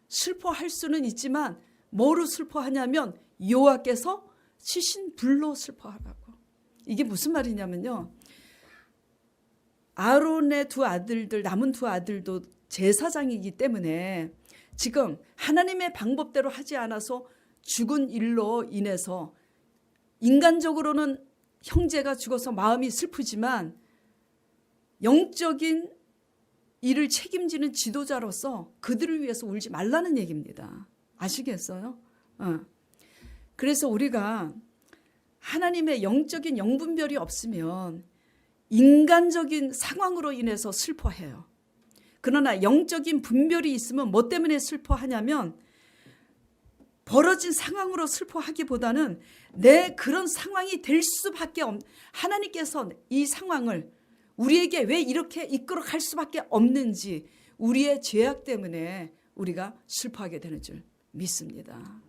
슬퍼할 수는 있지만 뭐로 슬퍼하냐면 여호와께서 치신 불로 슬퍼하라고. 이게 무슨 말이냐면요. 아론의 두 아들들 남은 두 아들도 제사장이기 때문에 지금 하나님의 방법대로 하지 않아서 죽은 일로 인해서 인간적으로는 형제가 죽어서 마음이 슬프지만 영적인 일을 책임지는 지도자로서 그들을 위해서 울지 말라는 얘기입니다. 아시겠어요? 그래서 우리가 하나님의 영적인 영분별이 없으면 인간적인 상황으로 인해서 슬퍼해요. 그러나 영적인 분별이 있으면 뭐 때문에 슬퍼하냐면 벌어진 상황으로 슬퍼하기보다는 내 그런 상황이 될 수밖에 하나님께서 이 상황을 우리에게 왜 이렇게 이끌어 갈 수밖에 없는지 우리의 죄악 때문에 우리가 슬퍼하게 되는 줄 믿습니다.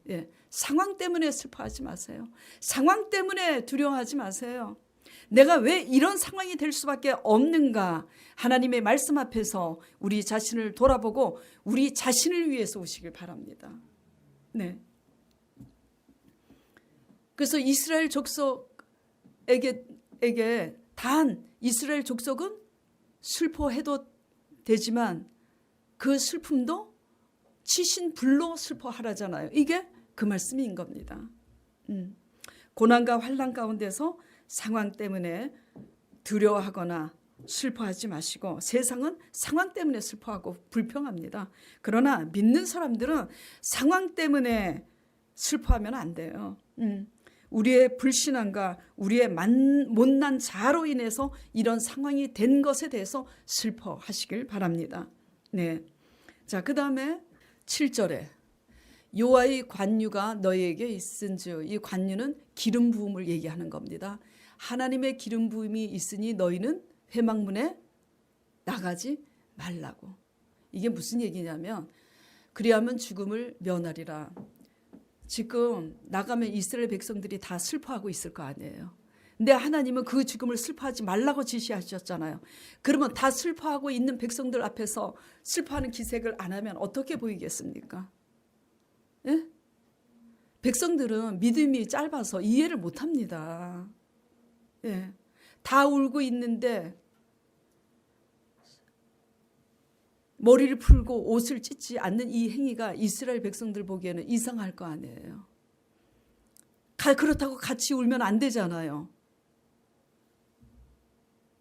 예, 상황 때문에 슬퍼하지 마세요. 상황 때문에 두려워하지 마세요. 내가 왜 이런 상황이 될 수밖에 없는가? 하나님의 말씀 앞에서 우리 자신을 돌아보고 우리 자신을 위해서 오시길 바랍니다. 네. 그래서 이스라엘 족속에게 단 이스라엘 족속은 슬퍼해도 되지만 그 슬픔도 치신 불로 슬퍼하라잖아요. 이게 그 말씀인 겁니다. 고난과 환난 가운데서 상황 때문에 두려워하거나 슬퍼하지 마시고, 세상은 상황 때문에 슬퍼하고 불평합니다. 그러나 믿는 사람들은 상황 때문에 슬퍼하면 안 돼요. 우리의 불신앙과 우리의 못난 자로 인해서 이런 상황이 된 것에 대해서 슬퍼하시길 바랍니다. 네. 자, 그 다음에 7절에 여호와의 관유가 너희에게 있은즉, 이 관유는 기름 부음을 얘기하는 겁니다. 하나님의 기름 부음이 있으니 너희는 회막문에 나가지 말라고. 이게 무슨 얘기냐면, 그리하면 죽음을 면하리라. 지금 나가면 이스라엘 백성들이 다 슬퍼하고 있을 거 아니에요. 근데 하나님은 그 죽음을 슬퍼하지 말라고 지시하셨잖아요. 그러면 다 슬퍼하고 있는 백성들 앞에서 슬퍼하는 기색을 안 하면 어떻게 보이겠습니까? 예? 백성들은 믿음이 짧아서 이해를 못합니다. 예. 다 울고 있는데 머리를 풀고 옷을 찢지 않는 이 행위가 이스라엘 백성들 보기에는 이상할 거 아니에요. 그렇다고 같이 울면 안 되잖아요.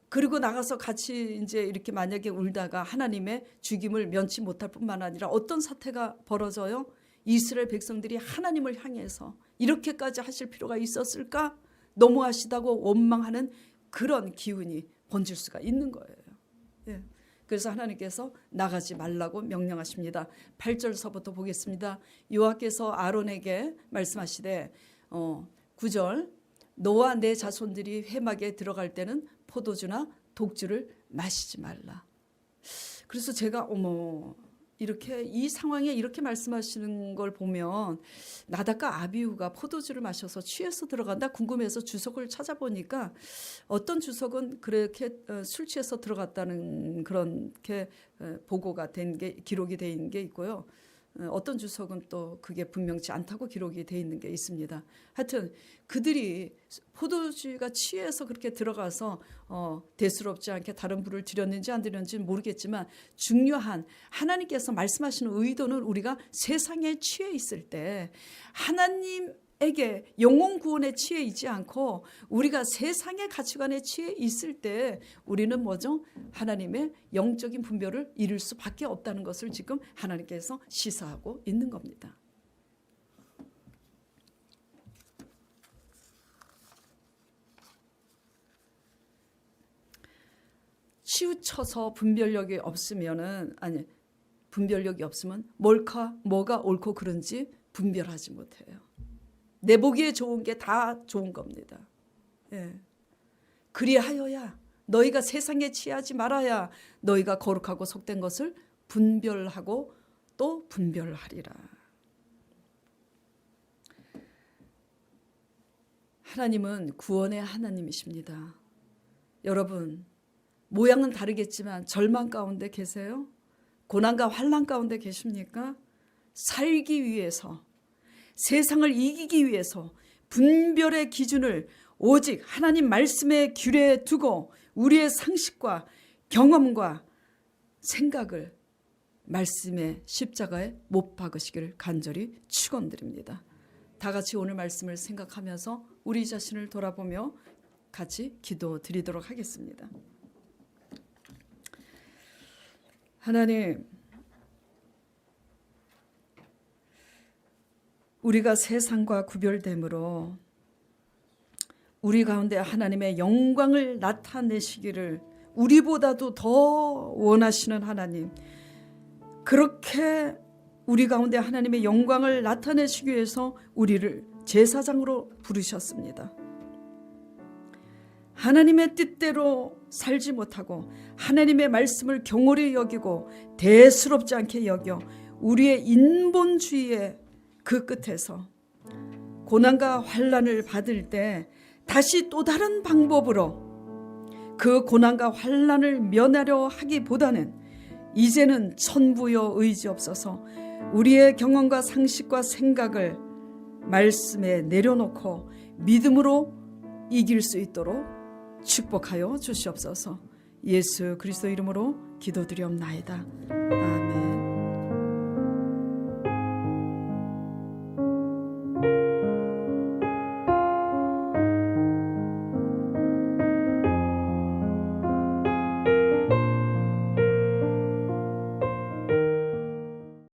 그리고 나가서 같이 이제 이렇게 만약에 울다가 하나님의 죽임을 면치 못할 뿐만 아니라 어떤 사태가 벌어져요? 이스라엘 백성들이 하나님을 향해서 이렇게까지 하실 필요가 있었을까? 너무하시다고 원망하는 그런 기운이 번질 수가 있는 거예요. 예. 그래서 하나님께서 나가지 말라고 명령하십니다. 8절서부터 보겠습니다. 여호와께서 아론에게 말씀하시되 9절, 너와 내 자손들이 회막에 들어갈 때는 포도주나 독주를 마시지 말라. 그래서 제가 이렇게 이 상황에 이렇게 말씀하시는 걸 보면 나답과 아비후가 포도주를 마셔서 취해서 들어간다 궁금해서 주석을 찾아보니까 어떤 주석은 그렇게 술 취해서 들어갔다는 그렇게 보고가 된 게 기록이 돼 있는 게 있고요. 어떤 주석은 또 그게 분명치 않다고 기록이 돼 있는 게 있습니다. 하여튼 그들이 포도주가 취해서 그렇게 들어가서 대수롭지 않게 다른 불을 드렸는지 안 드렸는지는 모르겠지만, 중요한 하나님께서 말씀하시는 의도는 우리가 세상에 취해 있을 때 하나님에게 영혼 구원에 취해 있지 않고 우리가 세상의 가치관에 취해 있을 때 우리는 뭐죠? 하나님의 영적인 분별을 이룰 수밖에 없다는 것을 지금 하나님께서 시사하고 있는 겁니다. 치우쳐서 분별력이 없으면 뭐가 옳고 그른지 분별하지 못해요. 내 보기에 좋은 게 다 좋은 겁니다. 예. 그리하여야 너희가 세상에 취하지 말아야 너희가 거룩하고 속된 것을 분별하고 또 분별하리라. 하나님은 구원의 하나님이십니다. 여러분, 모양은 다르겠지만 절망 가운데 계세요? 고난과 환난 가운데 계십니까? 살기 위해서, 세상을 이기기 위해서 분별의 기준을 오직 하나님 말씀의 귤에 두고 우리의 상식과 경험과 생각을 말씀의 십자가에 못 박으시기를 간절히 축원드립니다. 다 같이 오늘 말씀을 생각하면서 우리 자신을 돌아보며 같이 기도드리도록 하겠습니다. 하나님, 우리가 세상과 구별됨으로 우리 가운데 하나님의 영광을 나타내시기를 우리보다도 더 원하시는 하나님, 그렇게 우리 가운데 하나님의 영광을 나타내시기 위해서 우리를 제사장으로 부르셨습니다. 하나님의 뜻대로 살지 못하고 하나님의 말씀을 경홀히 여기고 대수롭지 않게 여겨 우리의 인본주의의 그 끝에서 고난과 환난을 받을 때 다시 또 다른 방법으로 그 고난과 환난을 면하려 하기보다는 이제는 천부여 의지없어서 우리의 경험과 상식과 생각을 말씀에 내려놓고 믿음으로 이길 수 있도록 축복하여 주시옵소서. 예수 그리스도 이름으로 기도드리옵나이다. 아멘.